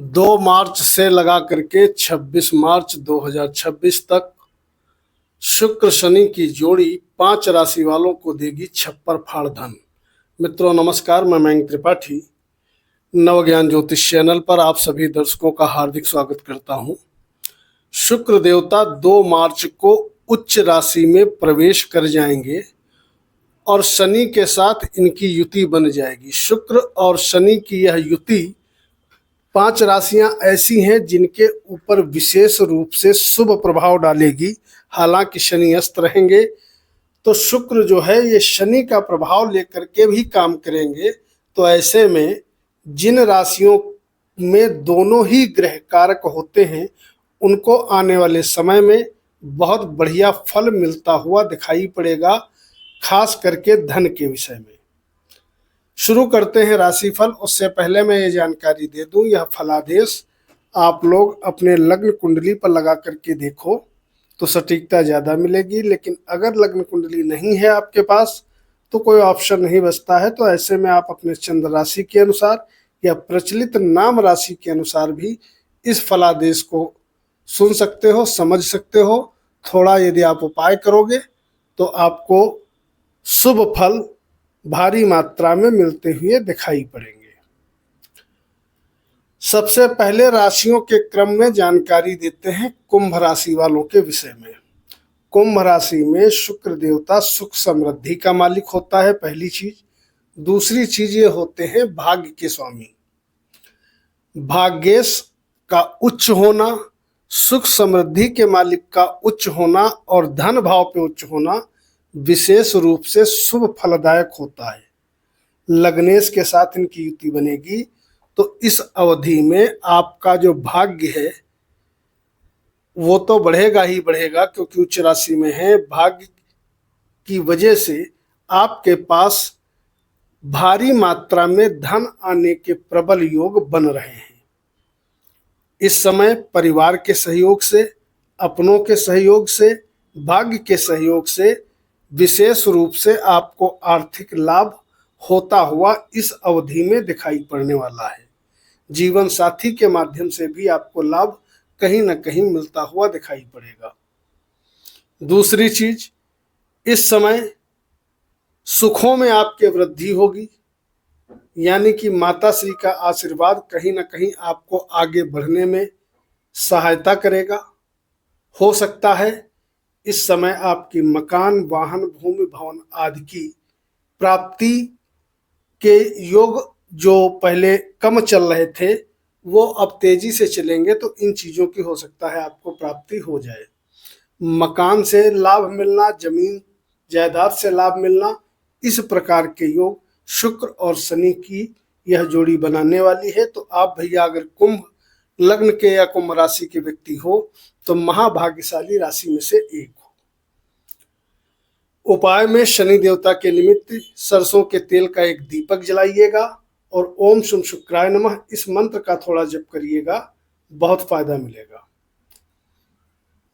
2 मार्च से लगा करके 26 मार्च 2026 तक शुक्र शनि की जोड़ी 5 राशि वालों को देगी छप्पर फाड़ धन। मित्रों नमस्कार, मैं मयंक त्रिपाठी नवज्ञान ज्योतिष चैनल पर आप सभी दर्शकों का हार्दिक स्वागत करता हूं। शुक्र देवता 2 मार्च को उच्च राशि में प्रवेश कर जाएंगे और शनि के साथ इनकी युति बन जाएगी। शुक्र और शनि की यह युति 5 राशियां ऐसी हैं जिनके ऊपर विशेष रूप से शुभ प्रभाव डालेगी। हालांकि शनि अस्त रहेंगे तो शुक्र जो है ये शनि का प्रभाव लेकर के भी काम करेंगे। तो ऐसे में जिन राशियों में दोनों ही ग्रह कारक होते हैं उनको आने वाले समय में बहुत बढ़िया फल मिलता हुआ दिखाई पड़ेगा, खास करके धन के विषय में। शुरू करते हैं राशिफल। उससे पहले मैं ये जानकारी दे दूं, यह फलादेश आप लोग अपने लग्न कुंडली पर लगा करके देखो तो सटीकता ज़्यादा मिलेगी। लेकिन अगर लग्न कुंडली नहीं है आपके पास तो कोई ऑप्शन नहीं बचता है। तो ऐसे में आप अपने चंद्र राशि के अनुसार या प्रचलित नाम राशि के अनुसार भी इस फलादेश को सुन सकते हो, समझ सकते हो। थोड़ा यदि आप उपाय करोगे तो आपको शुभ फल भारी मात्रा में मिलते हुए दिखाई पड़ेंगे। सबसे पहले राशियों के क्रम में जानकारी देते हैं कुंभ राशि वालों के विषय में। कुंभ राशि में शुक्र देवता सुख समृद्धि का मालिक होता है, पहली चीज। दूसरी चीज ये होते हैं भाग्य के स्वामी। भाग्येश का उच्च होना, सुख समृद्धि के मालिक का उच्च होना और धन भाव पे उच्च होना विशेष रूप से शुभ फलदायक होता है। लग्नेश के साथ इनकी युति बनेगी तो इस अवधि में आपका जो भाग्य है वो तो बढ़ेगा ही बढ़ेगा, क्योंकि उच्च राशि में है। भाग्य की वजह से आपके पास भारी मात्रा में धन आने के प्रबल योग बन रहे हैं। इस समय परिवार के सहयोग से, अपनों के सहयोग से, भाग्य के सहयोग से विशेष रूप से आपको आर्थिक लाभ होता हुआ इस अवधि में दिखाई पड़ने वाला है। जीवन साथी के माध्यम से भी आपको लाभ कहीं ना कहीं मिलता हुआ दिखाई पड़ेगा। दूसरी चीज, इस समय सुखों में आपके वृद्धि होगी, यानी कि माता श्री का आशीर्वाद कहीं ना कहीं आपको आगे बढ़ने में सहायता करेगा। हो सकता है इस समय आपकी मकान, वाहन, भूमि, भवन आदि की प्राप्ति के योग जो पहले कम चल रहे थे वो अब तेजी से चलेंगे। तो इन चीजों की हो सकता है आपको प्राप्ति हो जाए। मकान से लाभ मिलना, जमीन जायदाद से लाभ मिलना, इस प्रकार के योग शुक्र और शनि की यह जोड़ी बनाने वाली है। तो आप भैया अगर कुंभ लग्न के या कुंभ राशि के व्यक्ति हो तो महाभाग्यशाली राशि में से एक हो। उपाय में शनि देवता के निमित्त सरसों के तेल का एक दीपक जलाइएगा और ओम शुम शुक्राय नमः इस मंत्र का थोड़ा जप करिएगा, बहुत फायदा मिलेगा।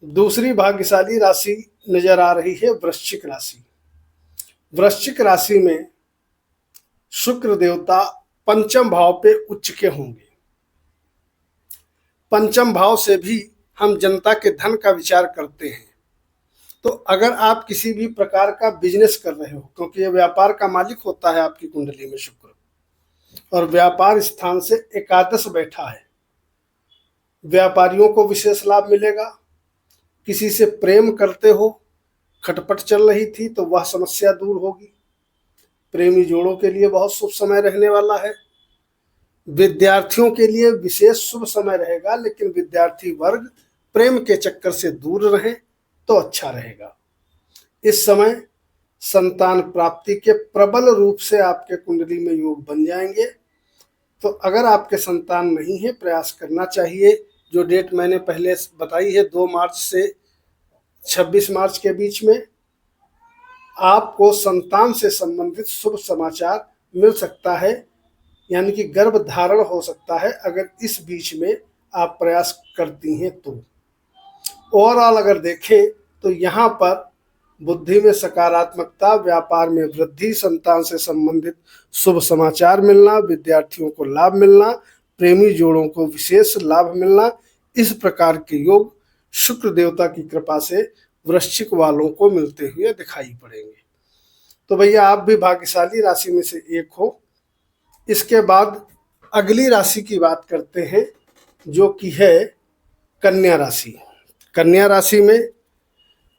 दूसरी भाग्यशाली राशि नजर आ रही है वृश्चिक राशि। वृश्चिक राशि में शुक्र देवता पंचम भाव पे उच्च के होंगे। पंचम भाव से भी हम जनता के धन का विचार करते हैं। तो अगर आप किसी भी प्रकार का बिजनेस कर रहे हो, क्योंकि ये व्यापार का मालिक होता है आपकी कुंडली में शुक्र, और व्यापार स्थान से एकादश बैठा है, व्यापारियों को विशेष लाभ मिलेगा। किसी से प्रेम करते हो, खटपट चल रही थी तो वह समस्या दूर होगी। प्रेमी जोड़ों के लिए बहुत शुभ समय रहने वाला है। विद्यार्थियों के लिए विशेष शुभ समय रहेगा, लेकिन विद्यार्थी वर्ग प्रेम के चक्कर से दूर रहे तो अच्छा रहेगा। इस समय संतान प्राप्ति के प्रबल रूप से आपके कुंडली में योग बन जाएंगे। तो अगर आपके संतान नहीं है, प्रयास करना चाहिए। जो डेट मैंने पहले बताई है 2 मार्च से 26 मार्च के बीच में आपको संतान से संबंधित शुभ समाचार मिल सकता है, यानी कि गर्भ धारण हो सकता है अगर इस बीच में आप प्रयास करती हैं तो। ओवरऑल अगर देखें तो यहाँ पर बुद्धि में सकारात्मकता, व्यापार में वृद्धि, संतान से संबंधित शुभ समाचार मिलना, विद्यार्थियों को लाभ मिलना, प्रेमी जोड़ों को विशेष लाभ मिलना। इस प्रकार के योग शुक्र देवता की कृपा से वृश्चिक वालों को मिलते हुए दिखाई पड़ेंगे। तो भैया आप भी भाग्यशाली राशि में से एक हो। इसके बाद अगली राशि की बात करते हैं, जो कि है कन्या राशि। कन्या राशि में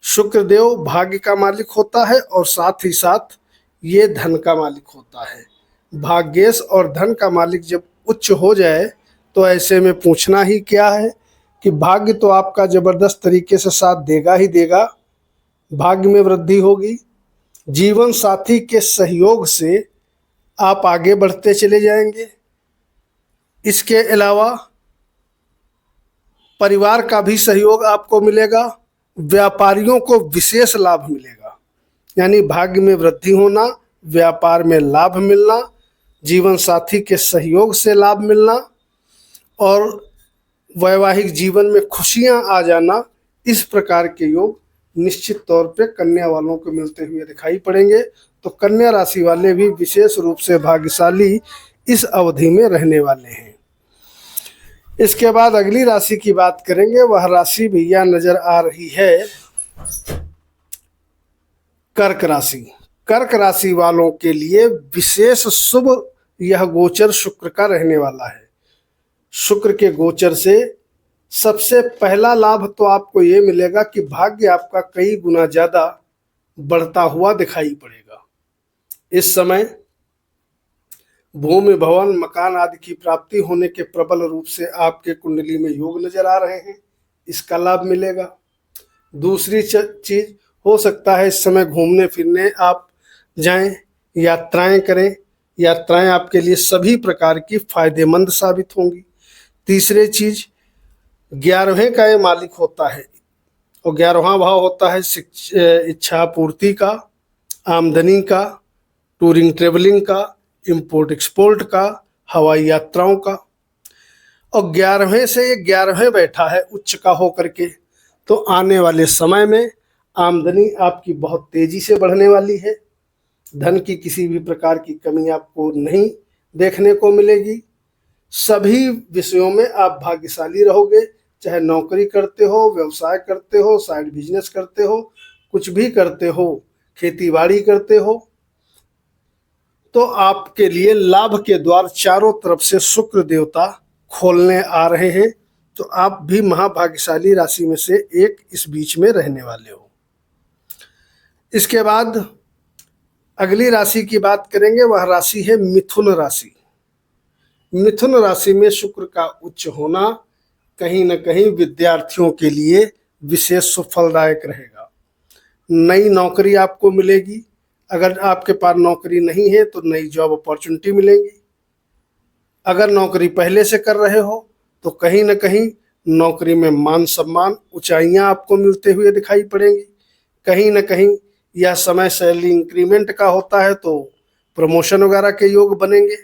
शुक्र देव भाग्य का मालिक होता है और साथ ही साथ ये धन का मालिक होता है। भाग्येश और धन का मालिक जब उच्च हो जाए तो ऐसे में पूछना ही क्या है कि भाग्य तो आपका जबरदस्त तरीके से साथ देगा ही देगा। भाग्य में वृद्धि होगी, जीवन साथी के सहयोग से आप आगे बढ़ते चले जाएंगे। इसके अलावा परिवार का भी सहयोग आपको मिलेगा। व्यापारियों को विशेष लाभ मिलेगा, यानी भाग्य में वृद्धि होना, व्यापार में लाभ मिलना, जीवन साथी के सहयोग से लाभ मिलना और वैवाहिक जीवन में खुशियां आ जाना। इस प्रकार के योग निश्चित तौर पे कन्या वालों को मिलते हुए दिखाई पड़ेंगे। तो कन्या राशि वाले भी विशेष रूप से भाग्यशाली इस अवधि में रहने वाले हैं। इसके बाद अगली राशि की बात करेंगे। वह राशि भैया नजर आ रही है कर्क राशि। कर्क राशि वालों के लिए विशेष शुभ यह गोचर शुक्र का रहने वाला है। शुक्र के गोचर से सबसे पहला लाभ तो आपको ये मिलेगा कि भाग्य आपका कई गुना ज्यादा बढ़ता हुआ दिखाई पड़ेगा। इस समय भूमि, भवन, मकान आदि की प्राप्ति होने के प्रबल रूप से आपके कुंडली में योग नजर आ रहे हैं, इसका लाभ मिलेगा। दूसरी चीज हो सकता है इस समय घूमने फिरने आप जाएं, यात्राएं करें। यात्राएं आपके लिए सभी प्रकार की फायदेमंद साबित होंगी। तीसरी चीज 11वें का ये मालिक होता है और 11वां भाव होता है इच्छा पूर्ति का, आमदनी का, टूरिंग ट्रेवलिंग का, इंपोर्ट एक्सपोर्ट का, हवाई यात्राओं का। और 11वें से ये 11वें बैठा है उच्च का होकर के, तो आने वाले समय में आमदनी आपकी बहुत तेजी से बढ़ने वाली है। धन की किसी भी प्रकार की कमी आपको नहीं देखने को मिलेगी। सभी विषयों में आप भाग्यशाली रहोगे, चाहे नौकरी करते हो, व्यवसाय करते हो, साइड बिजनेस करते हो, कुछ भी करते हो, खेती बाड़ी करते हो, तो आपके लिए लाभ के द्वार चारों तरफ से शुक्र देवता खोलने आ रहे हैं। तो आप भी महाभाग्यशाली राशि में से एक इस बीच में रहने वाले हो। इसके बाद अगली राशि की बात करेंगे, वह राशि है मिथुन राशि। मिथुन राशि में शुक्र का उच्च होना कहीं न कहीं विद्यार्थियों के लिए विशेष फलदायक रहेगा। नई नौकरी आपको मिलेगी। अगर आपके पास नौकरी नहीं है तो नई जॉब अपॉर्चुनिटी मिलेगी। अगर नौकरी पहले से कर रहे हो तो कहीं न कहीं नौकरी में मान सम्मान, ऊंचाइयां आपको मिलते हुए दिखाई पड़ेंगी। कहीं न कहीं यह समय सैलरी इंक्रीमेंट का होता है तो प्रमोशन वगैरह के योग बनेंगे,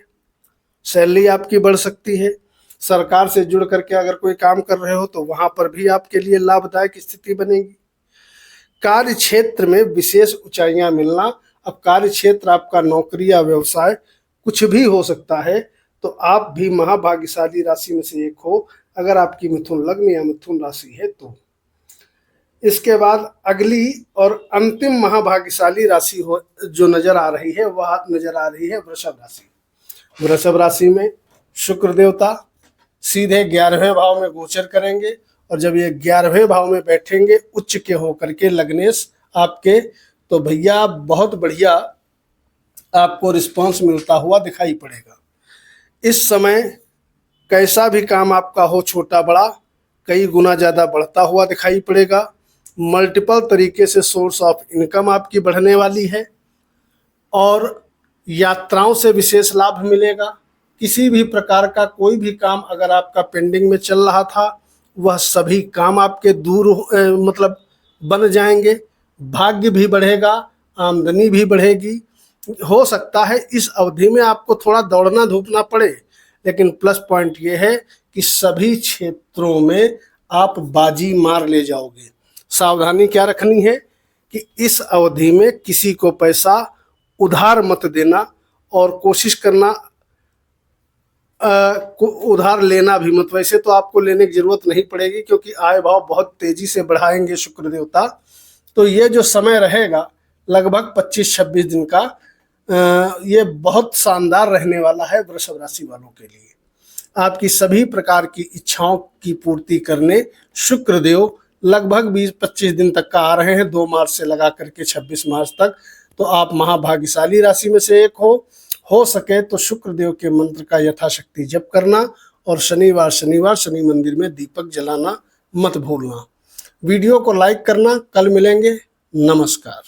सैलरी आपकी बढ़ सकती है। सरकार से जुड़ करके अगर कोई काम कर रहे हो तो वहां पर भी आपके लिए लाभदायक स्थिति बनेगी। कार्य क्षेत्र में विशेष ऊंचाइयां मिलना। अब कार्य क्षेत्र आपका नौकरी या व्यवसाय कुछ भी हो सकता है, तो आप भी महाभाग्यशाली राशि में से एक हो अगर आपकी मिथुन लग्न या मिथुन राशि है तो। इसके बाद अगली और अंतिम महाभाग्यशाली राशि हो जो नजर आ रही है, वह नजर आ रही है वृषभ राशि। वृषभ राशि में शुक्र देवता सीधे 11वें भाव में गोचर करेंगे और जब ये 11वें भाव में बैठेंगे उच्च के होकर के लग्नेश आपके, तो भैया बहुत बढ़िया आपको रिस्पांस मिलता हुआ दिखाई पड़ेगा। इस समय कैसा भी काम आपका हो, छोटा बड़ा, कई गुना ज़्यादा बढ़ता हुआ दिखाई पड़ेगा। मल्टीपल तरीके से सोर्स ऑफ इनकम आपकी बढ़ने वाली है और यात्राओं से विशेष लाभ मिलेगा। किसी भी प्रकार का कोई भी काम अगर आपका पेंडिंग में चल रहा था, वह सभी काम आपके दूर मतलब बन जाएंगे। भाग्य भी बढ़ेगा, आमदनी भी बढ़ेगी। हो सकता है इस अवधि में आपको थोड़ा दौड़ना धूपना पड़े, लेकिन प्लस पॉइंट ये है कि सभी क्षेत्रों में आप बाजी मार ले जाओगे। सावधानी क्या रखनी है कि इस अवधि में किसी को पैसा उधार मत देना और कोशिश करना उधार लेना भी मत। वैसे तो आपको लेने की जरूरत नहीं पड़ेगी क्योंकि आय भाव बहुत तेजी से बढ़ाएंगे शुक्र देवता। तो ये जो समय रहेगा लगभग 25-26 दिन का, ये बहुत शानदार रहने वाला है वृषभ राशि वालों के लिए। आपकी सभी प्रकार की इच्छाओं की पूर्ति करने शुक्र देव लगभग 20-25 दिन तक का आ रहे हैं, 2 मार्च से लगा करके 26 मार्च तक। तो आप महाभाग्यशाली राशि में से एक हो सके तो शुक्र देव के मंत्र का यथाशक्ति जप करना और शनिवार शनि मंदिर में दीपक जलाना मत भूलना। वीडियो को लाइक करना। कल मिलेंगे। नमस्कार।